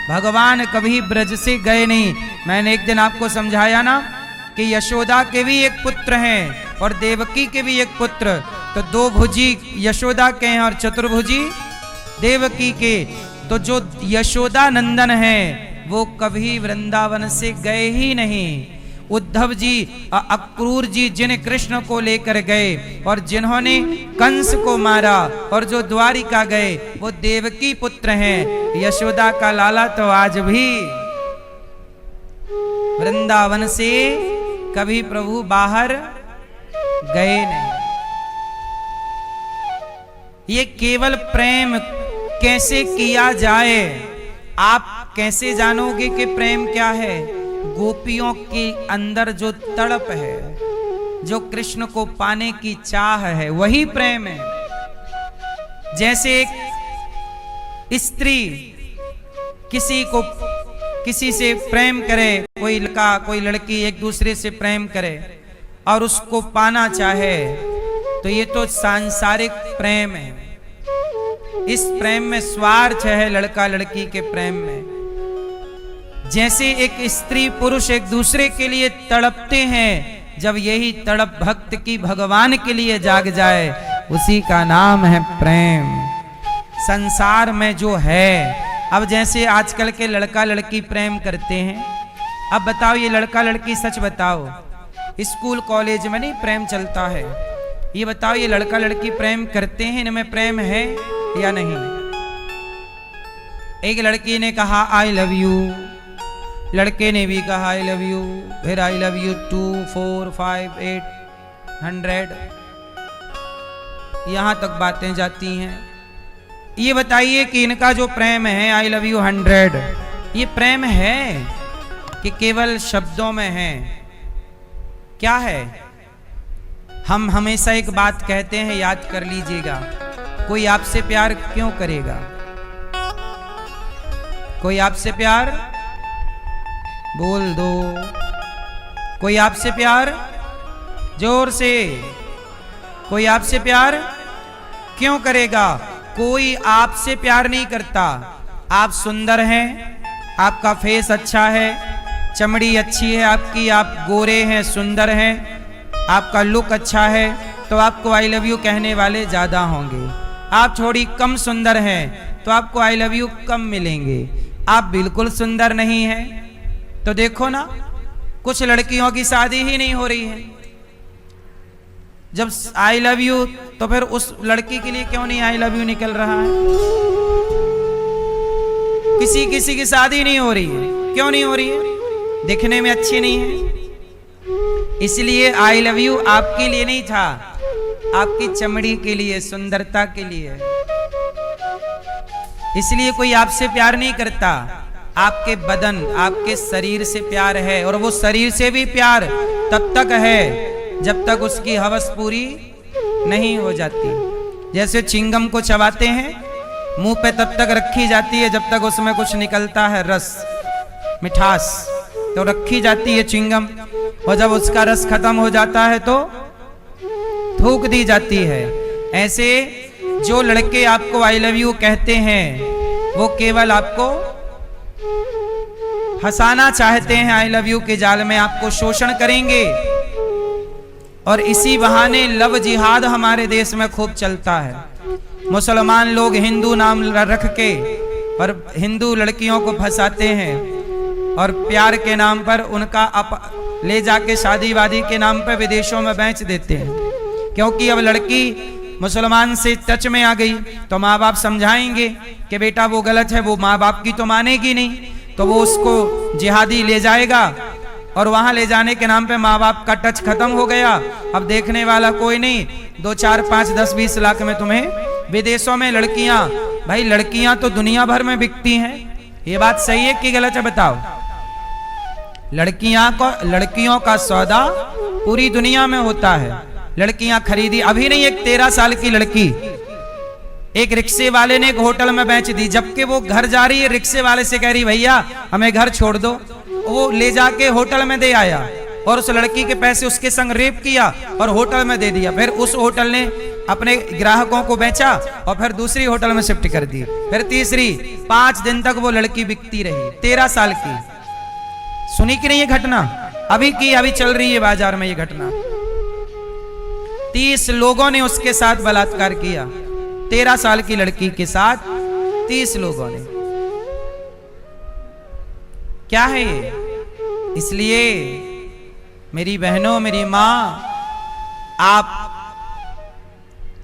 भगवान कभी ब्रज से गए नहीं। मैंने एक दिन आपको समझाया ना कि यशोदा के भी एक पुत्र हैं और देवकी के भी एक पुत्र, तो दो भुजी यशोदा के हैं और चतुर्भुजी देवकी के। तो जो यशोदा नंदन है वो कभी वृंदावन से गए ही नहीं। उद्धव जी अक्रूर जी जिन कृष्ण को लेकर गए और जिन्होंने कंस को मारा और जो द्वारिका गए वो देवकी पुत्र हैं। यशोदा का लाला तो आज भी वृंदावन से कभी प्रभु बाहर गए नहीं। ये केवल प्रेम कैसे किया जाए, आप कैसे जानोगे कि प्रेम क्या है? गोपियों के अंदर जो तड़प है, जो कृष्ण को पाने की चाह है, वही प्रेम है। जैसे एक स्त्री किसी से प्रेम करे, कोई लड़का कोई लड़की एक दूसरे से प्रेम करे और उसको पाना चाहे, तो ये तो सांसारिक प्रेम है। इस प्रेम में स्वार्थ है लड़का लड़की के प्रेम में। जैसे एक स्त्री पुरुष एक दूसरे के लिए तड़पते हैं, जब यही तड़प भक्त की भगवान के लिए जाग जाए उसी का नाम है प्रेम। संसार में जो है, अब जैसे आजकल के लड़का लड़की प्रेम करते हैं, अब बताओ ये लड़का लड़की सच बताओ, स्कूल कॉलेज में नहीं प्रेम चलता है, ये बताओ ये लड़का लड़की प्रेम करते हैं, इनमें प्रेम है या नहीं? एक लड़की ने कहा आई लव यू, लड़के ने भी कहा आई लव यू, फिर आई लव यू 2 4 5 8 100, यहां तक बातें जाती हैं। ये बताइए कि इनका जो प्रेम है आई लव यू 100, ये प्रेम है कि केवल शब्दों में है? क्या है? हम हमेशा एक बात कहते हैं, याद कर लीजिएगा, कोई आपसे प्यार क्यों करेगा? कोई आपसे प्यार, बोल दो, कोई आपसे प्यार, जोर से, कोई आपसे प्यार क्यों करेगा? कोई आपसे प्यार नहीं करता। आप सुंदर हैं, आपका फेस अच्छा है, चमड़ी अच्छी है आपकी, आप गोरे हैं, सुंदर हैं, आपका लुक अच्छा है, तो आपको आई लव यू कहने वाले ज्यादा होंगे। आप थोड़ी कम सुंदर हैं तो आपको आई लव यू कम मिलेंगे। आप बिल्कुल सुंदर नहीं हैं तो देखो ना, कुछ लड़कियों की शादी ही नहीं हो रही है। जब आई लव यू तो फिर उस लड़की के लिए क्यों नहीं आई लव यू निकल रहा है? किसी की शादी नहीं हो रही है, क्यों नहीं हो रही है? दिखने में अच्छी नहीं है, इसलिए आई लव यू आपके लिए नहीं था, आपकी चमड़ी के लिए, सुंदरता के लिए। इसलिए कोई आपसे प्यार नहीं करता, आपके बदन, आपके शरीर से प्यार है। और वो शरीर से भी प्यार तब तक है जब तक उसकी हवस पूरी नहीं हो जाती। जैसे चिंगम को चबाते हैं, मुंह पे तब तक रखी जाती है जब तक उसमें कुछ निकलता है, रस, मिठास, तो रखी जाती है चिंगम, और जब उसका रस खत्म हो जाता है तो थूक दी जाती है। ऐसे जो लड़के आपको आई लव यू कहते हैं वो केवल आपको हंसाना चाहते हैं, आई लव यू के जाल में आपको शोषण करेंगे। और इसी बहाने लव जिहाद हमारे देश में खूब चलता है। मुसलमान लोग हिंदू नाम रख के और हिंदू लड़कियों को फंसाते हैं और प्यार के नाम पर उनका ले जाके शादी वादी के नाम पर विदेशों में बेच देते हैं। क्योंकि अब लड़की मुसलमान से टच में आ गई तो माँ बाप समझाएंगे कि बेटा वो गलत है, वो माँ बाप की तो मानेगी नहीं, तो वो उसको जिहादी ले जाएगा और वहां ले जाने के नाम पे माँ बाप का टच खत्म हो गया। अब देखने वाला कोई नहीं, 2 4 5 10 20 लाख में तुम्हें विदेशों में लड़कियां, भाई लड़कियां तो दुनिया भर में बिकती हैं, ये बात सही है कि गलत है बताओ? लड़कियों का सौदा पूरी दुनिया में होता है। लड़कियां खरीदी, अभी नहीं, एक 13 साल की लड़की एक रिक्शे वाले ने एक होटल में बेच दी, जबकि वो घर जा रही है, रिक्शे वाले से कह रही भैया हमें घर छोड़ दो, वो ले जाके होटल में दे आया और उस लड़की के पैसे उसके संग रेप किया और होटल में दे दिया। फिर उस होटल ने अपने ग्राहकों को बेचा और फिर दूसरी होटल में शिफ्ट कर दी, फिर तीसरी। 5 दिन तक वो लड़की बिकती रही, 13 साल की। सुनी कि नहीं ये घटना? अभी चल रही है बाजार में ये घटना। 30 लोगों ने उसके साथ बलात्कार किया, 13 साल की लड़की के साथ 30 लोगों ने। क्या है ये? इसलिए मेरी बहनों, मेरी मां, आप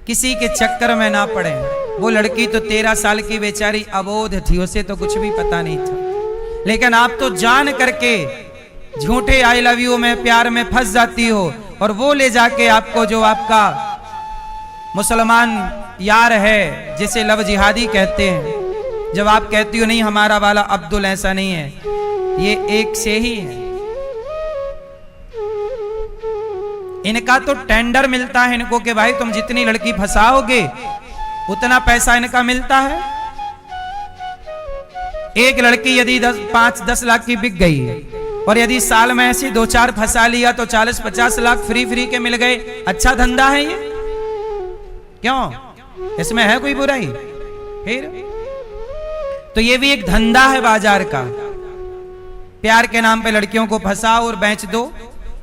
किसी के चक्कर में ना पड़े। वो लड़की तो 13 साल की बेचारी अबोध थी, उसे तो कुछ भी पता नहीं था, लेकिन आप तो जान करके झूठे आई लव यू में, प्यार में फंस जाती हो। और वो ले जाके आपको, जो आपका मुसलमान यार है जिसे लव जिहादी कहते हैं, जब आप कहती हो नहीं हमारा वाला अब्दुल ऐसा नहीं है, ये एक से ही है। इनका तो टेंडर मिलता है इनको कि भाई तुम जितनी लड़की फंसाओगे उतना पैसा इनका मिलता है। एक लड़की यदि 5-10 लाख की बिक गई और यदि साल में ऐसी 2-4 फंसा लिया तो 40-50 लाख फ्री के मिल गए। अच्छा धंधा है ये, क्यों? इसमें है कोई बुराई? फिर तो ये भी एक धंधा है बाजार का। प्यार के नाम पे लड़कियों को फंसाओ और बेच दो,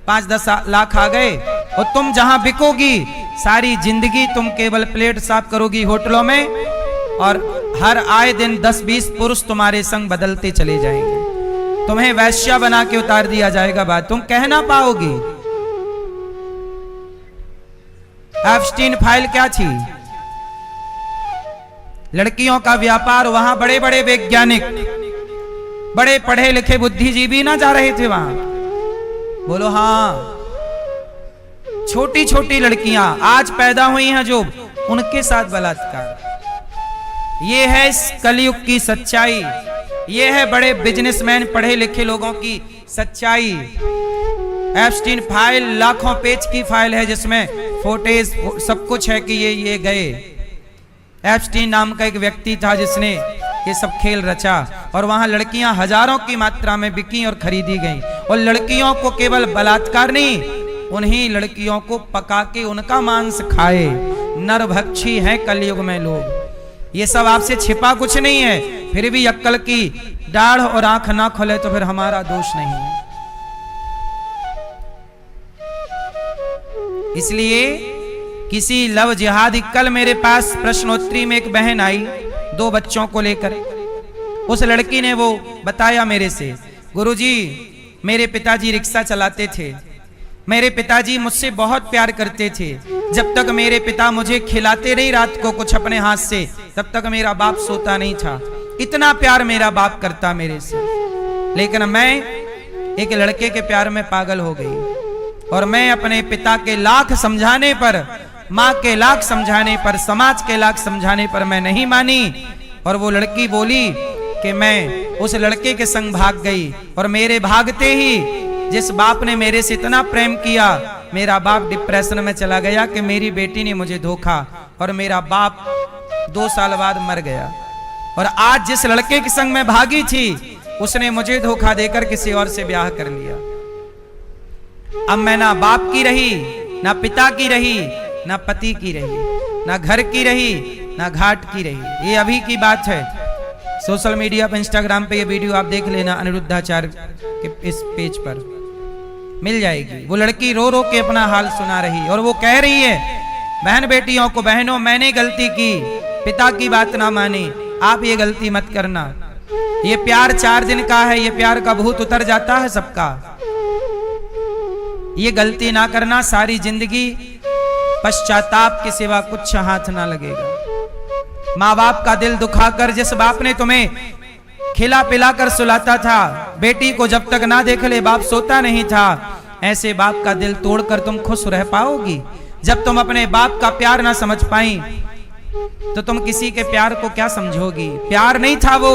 5-10 लाख आ गए और तुम जहां बिकोगी सारी जिंदगी तुम केवल प्लेट साफ करोगी होटलों में, और हर आए दिन 10-20 पुरुष तुम्हारे संग बदलते चले जाएंगे। तुम्हें वैश्या बना के उतार दिया जाएगा, बात तुम कह ना पाओगी। एप्स्टीन फाइल क्या थी? लड़कियों का व्यापार। वहां बड़े बड़े वैज्ञानिक, बड़े पढ़े लिखे बुद्धिजीवी ना जा रहे थे वहां। बोलो हाँ। छोटी छोटी लड़कियां आज पैदा हुई हैं जो, उनके साथ बलात्कार। ये है इस कलयुग की सच्चाई, ये है बड़े बिजनेसमैन पढ़े लिखे लोगों की सच्चाई। एप्स्टीन फाइल लाखों पेज की फाइल है जिसमें फोटेज सब कुछ है कि ये गए। एप्स्टीन नाम का एक व्यक्ति था जिसने ये सब खेल रचा, और वहां लड़कियां हजारों की मात्रा में बिकी और खरीदी गईं। और लड़कियों को केवल बलात्कार नहीं, उन्हीं लड़कियों को पका के उनका मांस खाए। नरभक्षी हैं कलयुग में लोग। ये सब आपसे छिपा कुछ नहीं है, फिर भी अक्कल की दाढ़ और आंख ना खोले तो फिर हमारा दोष नहीं है। इसलिए किसी लव जिहादी, कल मेरे पास प्रश्नोत्तरी में एक बहन आई 2 बच्चों को लेकर। उस लड़की ने वो बताया मेरे से, गुरुजी मेरे पिताजी रिक्शा चलाते थे, मेरे पिताजी मुझसे बहुत प्यार करते थे। जब तक मेरे पिता मुझे खिलाते नहीं रात को कुछ अपने हाथ से, तब तक मेरा बाप सोता नहीं था। इतना प्यार मेरा बाप करता मेरे से। लेकिन मैं एक लड़के के प्यार में पागल हो गई, और मैं अपने पिता के लाख समझाने पर, माँ के लाख समझाने पर, समाज के लाख समझाने पर मैं नहीं मानी। और वो लड़की बोली कि मैं उस लड़के के संग भाग गई, और मेरे भागते ही जिस बाप ने मेरे से इतना प्रेम किया, मेरा बाप डिप्रेशन में चला गया कि मेरी बेटी ने मुझे धोखा, और मेरा बाप 2 साल बाद मर गया। और आज जिस लड़के के संग में भागी थी उसने मुझे धोखा देकर किसी और से ब्याह कर लिया। अब मैं ना बाप की रही, ना पिता की रही, ना पति की रही, ना घर की रही, ना घाट की रही। ये अभी की बात है। सोशल मीडिया पर, इंस्टाग्राम पे ये वीडियो आप देख लेना, अनिरुद्धाचार्य के इस पेज पर मिल जाएगी। वो लड़की रो रो के अपना हाल सुना रही, और वो कह रही है बहन बेटियों को, बहनों मैंने गलती की, पिता की बात ना मानी, आप ये गलती मत करना। ये प्यार 4 दिन का है, ये प्यार का भूत उतर जाता है सबका। ये गलती ना करना, सारी जिंदगी पश्चाताप के सिवा कुछ हाथ ना लगेगा। माँ बाप का दिल दुखाकर, जिस बाप ने तुम्हें खिला पिला कर सुलाता था, बेटी को जब तक ना देख ले बाप सोता नहीं था, ऐसे बाप का दिल तोड़कर तुम खुश रह पाओगी? जब तुम अपने बाप का प्यार ना समझ पाई तो तुम किसी के प्यार को क्या समझोगी? प्यार नहीं था वो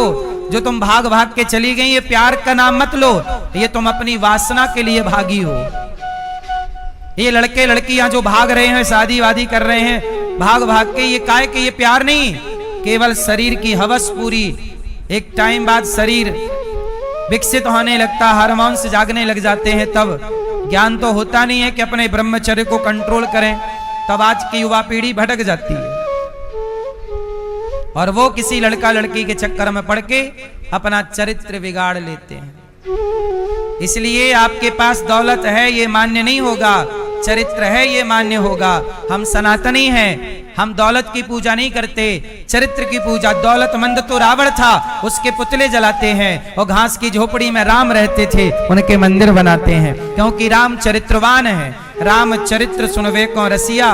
जो तुम भाग भाग के चली गई। ये प्यार का नाम मत लो, ये तुम अपनी वासना के लिए भागी हो। ये लड़के लड़कियां जो भाग रहे हैं, शादी वादी कर रहे हैं भाग भाग के, ये काहे कि ये प्यार नहीं, केवल शरीर की हवस पूरी। एक टाइम बाद शरीर विकसित होने लगता, हार्मोन से जागने लग जाते हैं, तब ज्ञान तो होता नहीं है कि अपने ब्रह्मचर्य को कंट्रोल करें। तब आज की युवा पीढ़ी भटक जाती है और वो किसी लड़का लड़की के चक्कर में पड़ के अपना चरित्र बिगाड़ लेते हैं। इसलिए आपके पास दौलत है ये मान्य नहीं होगा, चरित्र है ये मान्य होगा। हम सनातनी हैं, हम दौलत की पूजा नहीं करते, चरित्र की पूजा। दौलतमंद तो रावण था, उसके पुतले जलाते हैं, और घास की झोपड़ी में राम रहते थे, उनके मंदिर बनाते हैं, क्योंकि राम चरित्रवान है। राम चरित्र सुनवे को रसिया,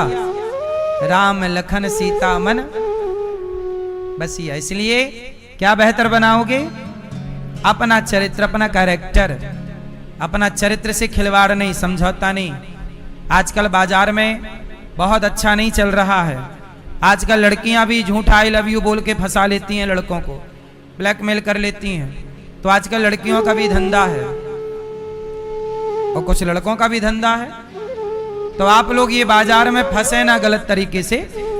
राम लखन सीता मन बसिया। इसलिए क्या बेहतर बनाओगे? अपना चरित्र, अपना कैरेक्टर, अपना चरित्र से खिलवाड़ नहीं, समझौता नहीं। आजकल बाजार में बहुत अच्छा नहीं चल रहा है। आजकल लड़कियां भी झूठा आई लव यू बोल के फंसा लेती हैं, लड़कों को ब्लैकमेल कर लेती हैं। तो आजकल लड़कियों का भी धंधा है और कुछ लड़कों का भी धंधा है। तो आप लोग ये बाजार में फंसे ना गलत तरीके से।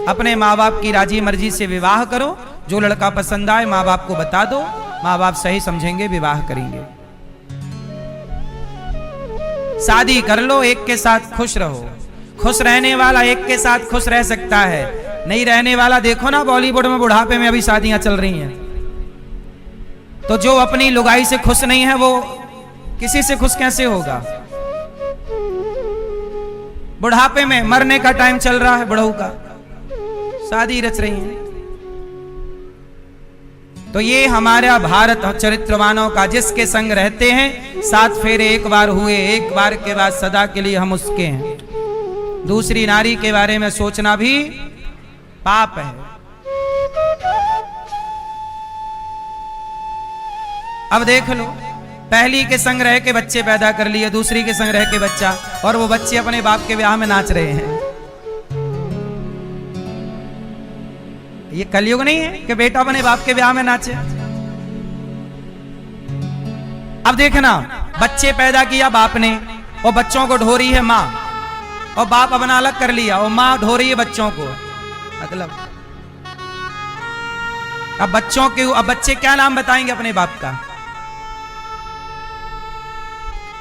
अपने माँ बाप की राजी मर्जी से विवाह करो, जो लड़का पसंद आए माँ बाप को बता दो, माँ बाप सही समझेंगे, विवाह करेंगे। शादी कर लो, एक के साथ खुश रहो। खुश रहने वाला एक के साथ खुश रह सकता है, नहीं रहने वाला देखो ना बॉलीवुड में बुढ़ापे में अभी शादियां चल रही हैं। तो जो अपनी लुगाई से खुश नहीं है वो किसी से खुश कैसे होगा? बुढ़ापे में मरने का टाइम चल रहा है, बुढ़ऊ का शादी रच रही है। तो ये हमारा भारत चरित्रवानों का, जिसके संग रहते हैं 7 फेरे एक बार हुए, एक बार के बाद सदा के लिए हम उसके हैं। दूसरी नारी के बारे में सोचना भी पाप है। अब देख लो, पहली के संग रह के बच्चे पैदा कर लिए, दूसरी के संग रह के बच्चा, और वो बच्चे अपने बाप के ब्याह में नाच रहे हैं। ये कलयुग नहीं है कि बेटा अपने बाप के ब्याह में नाचे? अब देखना, बच्चे पैदा किया बाप ने, और बच्चों को ढो रही है माँ, और बाप अपना अलग कर लिया और माँ ढो रही है बच्चों को। मतलब अब बच्चों के, अब बच्चे क्या नाम बताएंगे अपने बाप का?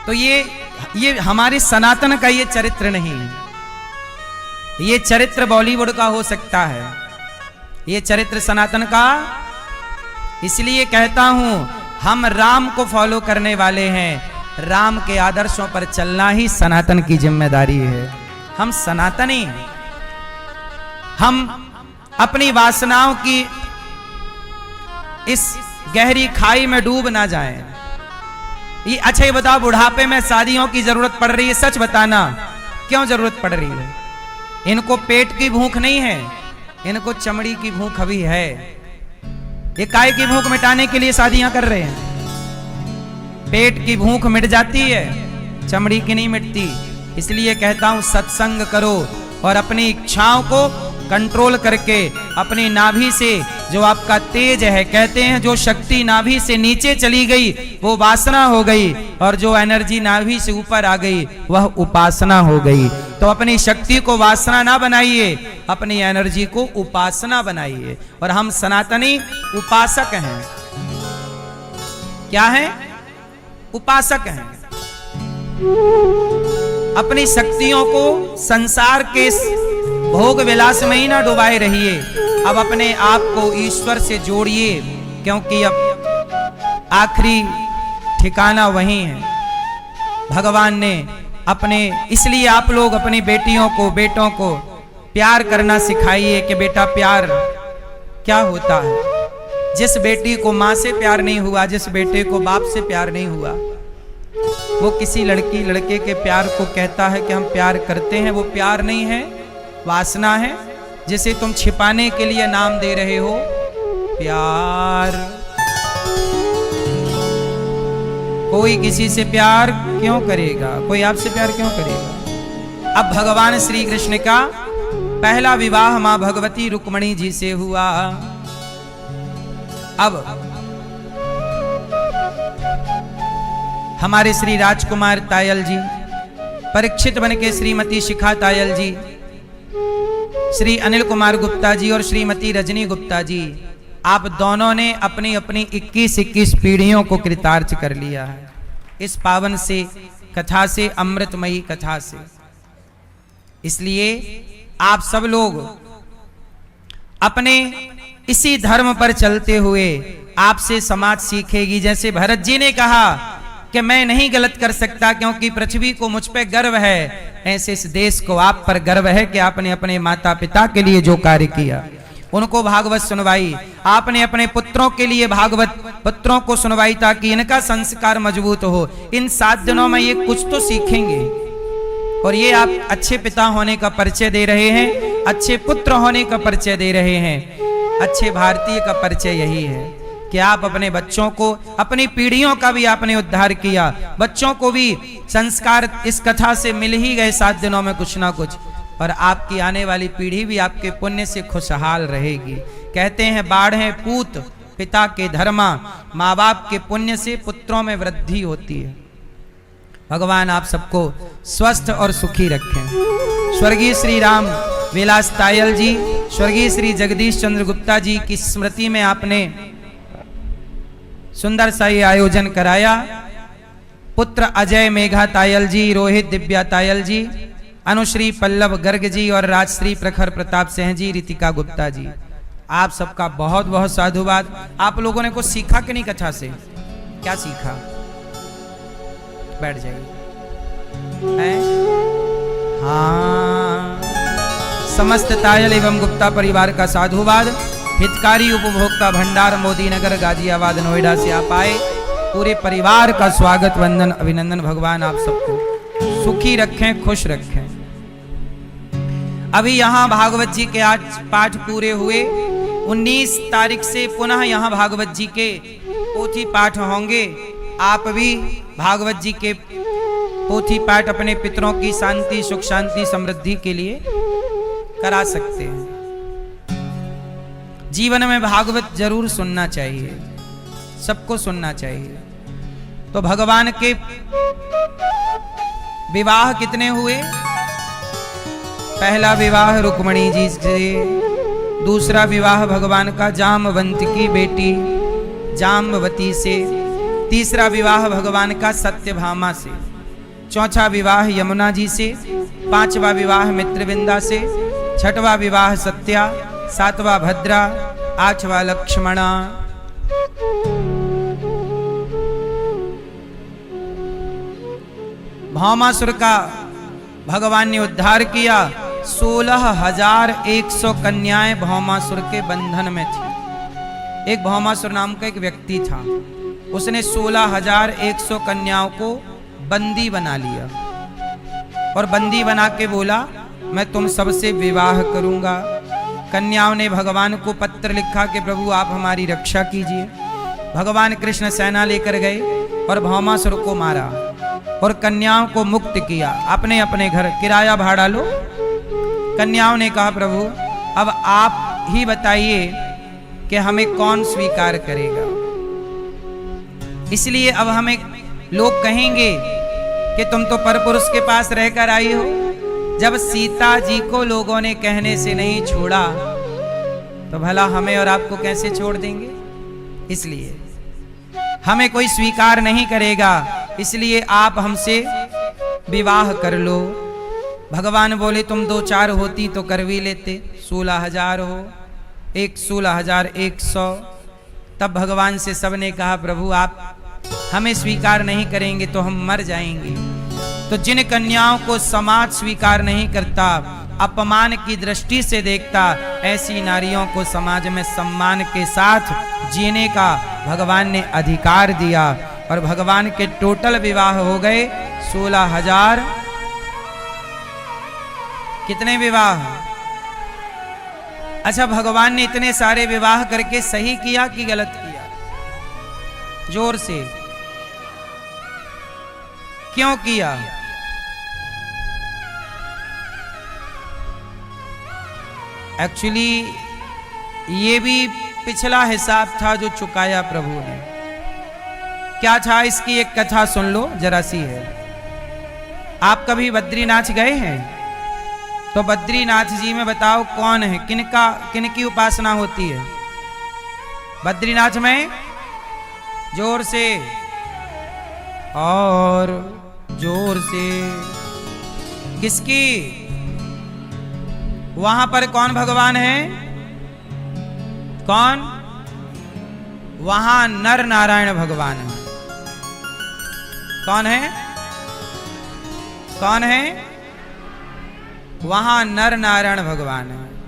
तो ये हमारे सनातन का ये चरित्र नहीं है। ये चरित्र बॉलीवुड का हो सकता है, ये चरित्र सनातन का। इसलिए कहता हूं, हम राम को फॉलो करने वाले हैं। राम के आदर्शों पर चलना ही सनातन की जिम्मेदारी है। हम सनातनी हैं। हम अपनी वासनाओं की इस गहरी खाई में डूब ना जाएं। ये अच्छा ये बताओ, बुढ़ापे में शादियों की जरूरत पड़ रही है? सच बताना, क्यों जरूरत पड़ रही है? इनको पेट की भूख नहीं है, इनको चमड़ी की भूख अभी है। ये काय की भूख मिटाने के लिए शादियां कर रहे हैं। पेट की भूख मिट जाती है, चमड़ी की नहीं मिटती। इसलिए कहता हूं, सत्संग करो और अपनी इच्छाओं को कंट्रोल करके अपनी नाभि से जो आपका तेज है, कहते हैं जो शक्ति नाभि से नीचे चली गई वो वासना हो गई, और जो एनर्जी नाभि से ऊपर आ गई वह उपासना हो गई। तो अपनी शक्ति को वासना ना बनाइए, अपनी एनर्जी को उपासना बनाइए। और हम सनातनी उपासक हैं। क्या हैं? उपासक हैं। अपनी शक्तियों को संसार के भोग विलास में ही ना डुबाए रहिए। अब अपने आप को ईश्वर से जोड़िए, क्योंकि अब आखिरी ठिकाना वही है। भगवान ने अपने, इसलिए आप लोग अपनी बेटियों को, बेटों को प्यार करना सिखाइए कि बेटा प्यार क्या होता है। जिस बेटी को माँ से प्यार नहीं हुआ, जिस बेटे को बाप से प्यार नहीं हुआ, वो किसी लड़की लड़के के प्यार को कहता है कि हम प्यार करते हैं। वो प्यार नहीं है, वासना है, जिसे तुम छिपाने के लिए नाम दे रहे हो प्यार। कोई किसी से प्यार क्यों करेगा? कोई आपसे प्यार क्यों करेगा? अब भगवान श्री कृष्ण का पहला विवाह मां भगवती रुक्मणी जी से हुआ। अब हमारे श्री राजकुमार तायल जी, परीक्षित बन के श्रीमती शिखा तायल जी, श्री अनिल कुमार गुप्ता जी और श्रीमती रजनी गुप्ता जी, आप दोनों ने अपनी अपनी 21 पीढ़ियों को कृतार्थ कर लिया है इस पावन से कथा से, अमृतमयी कथा से। इसलिए आप सब लोग अपने इसी धर्म पर चलते हुए आपसे समाज सीखेगी। जैसे भरत जी ने कहा कि मैं नहीं गलत कर सकता क्योंकि पृथ्वी को मुझ पे गर्व है, ऐसे इस देश को आप पर गर्व है कि आपने अपने माता पिता के लिए जो कार्य किया, उनको भागवत सुनवाई, आपने अपने पुत्रों के लिए भागवत पुत्रों को सुनवाई ताकि इनका संस्कार मजबूत हो। इन 7 दिनों में ये कुछ तो सीखेंगे और ये आप अच्छे पिता होने का परिचय दे रहे हैं, अच्छे पुत्र होने का परिचय दे रहे हैं। अच्छे भारतीय का परिचय यही है कि आप अपने बच्चों को, अपनी पीढ़ियों का भी आपने उद्धार किया, बच्चों को भी संस्कार इस कथा से मिल ही गए 7 दिनों में कुछ ना कुछ, और आपकी आने वाली पीढ़ी भी आपके पुण्य से खुशहाल रहेगी। कहते हैं बाढ़ें पूत पिता के धर्मा, माँ बाप के पुण्य से पुत्रों में वृद्धि होती है। भगवान आप सबको स्वस्थ और सुखी रखें। स्वर्गीय श्री राम विलास तायल जी, स्वर्गीय श्री जगदीश चंद्र गुप्ता जी की स्मृति में आपने सुंदर सा ये आयोजन कराया। पुत्र अजय मेघा तायल जी, रोहित दिव्या तायल जी, अनुश्री पल्लव गर्ग जी और राजश्री प्रखर प्रताप सिंह जी, रितिका गुप्ता जी, आप सबका बहुत बहुत साधुवाद। आप लोगों ने कुछ सीखा कि नहीं कथा से? क्या सीखा? बैठ जाइए। हाँ, समस्त तायल एवं गुप्ता परिवार का साधुवाद। हितकारी उपभोक्ता भंडार मोदी नगर गाजियाबाद नोएडा से आप आए, पूरे परिवार का स्वागत वंदन अभिनंदन। भगवान आप सबको सुखी रखें, खुश रखें। अभी यहाँ भागवत जी के आज पाठ पूरे हुए। 19 तारीख से पुनः यहाँ भागवत जी के पोथी पाठ होंगे। आप भी भागवत जी के पोथी पाठ अपने पितरों की शांति, सुख शांति, समृद्धि के लिए करा सकते हैं। जीवन में भागवत जरूर सुनना चाहिए, सबको सुनना चाहिए। तो भगवान के विवाह कितने हुए? पहला विवाह रुक्मणी जी से, दूसरा विवाह भगवान का जामवंत की बेटी जाम्बवती से, तीसरा विवाह भगवान का सत्यभामा से, चौथा विवाह यमुना जी से, पांचवा विवाह मित्रविंदा से, छठवां विवाह सत्या, सातवां भद्रा, आठवां लक्ष्मणा। भौमासुर का भगवान ने उद्धार किया। 16,100 कन्याएं भौमासुर के बंधन में थी। एक भौमासुर नाम का एक व्यक्ति था, उसने 16,100 कन्याओं को बंदी बना लिया और बंदी बना के बोला मैं तुम सबसे विवाह करूंगा। कन्याओं ने भगवान को पत्र लिखा कि प्रभु आप हमारी रक्षा कीजिए। भगवान कृष्ण सेना लेकर गए और भौमासुर को मारा और कन्याओं को मुक्त किया। अपने अपने घर किराया भाड़ा लो। कन्याओं ने कहा प्रभु अब आप ही बताइए कि हमें कौन स्वीकार करेगा। इसलिए अब हमें लोग कहेंगे कि तुम तो परपुरुष के पास रहकर आई हो। जब सीता जी को लोगों ने कहने से नहीं छोड़ा तो भला हमें और आपको कैसे छोड़ देंगे? इसलिए हमें कोई स्वीकार नहीं करेगा, इसलिए आप हमसे विवाह कर लो। भगवान बोले तुम 2-4 होती तो कर भी लेते, 16,000 हो, 16,100। तब भगवान से सबने कहा प्रभु आप हमें स्वीकार नहीं करेंगे तो हम मर जाएंगे। तो जिन कन्याओं को समाज स्वीकार नहीं करता, अपमान की दृष्टि से देखता, ऐसी नारियों को समाज में सम्मान के साथ जीने का भगवान ने अधिकार दिया। और भगवान के टोटल विवाह हो गए 16,000। कितने विवाह? अच्छा, भगवान ने इतने सारे विवाह करके सही किया कि गलत किया? जोर से क्यों किया? एक्चुअली ये भी पिछला हिसाब था जो चुकाया प्रभु ने। क्या था? इसकी एक कथा सुन लो, जरा सी है। आप कभी बद्रीनाथ गए हैं? तो बद्रीनाथ जी में बताओ कौन है, किनकी उपासना होती है बद्रीनाथ में? जोर से और जोर से। किसकी? वहां पर कौन भगवान है? कौन? वहां नर नारायण भगवान है। कौन है? कौन है? वहां नर नारायण भगवान है।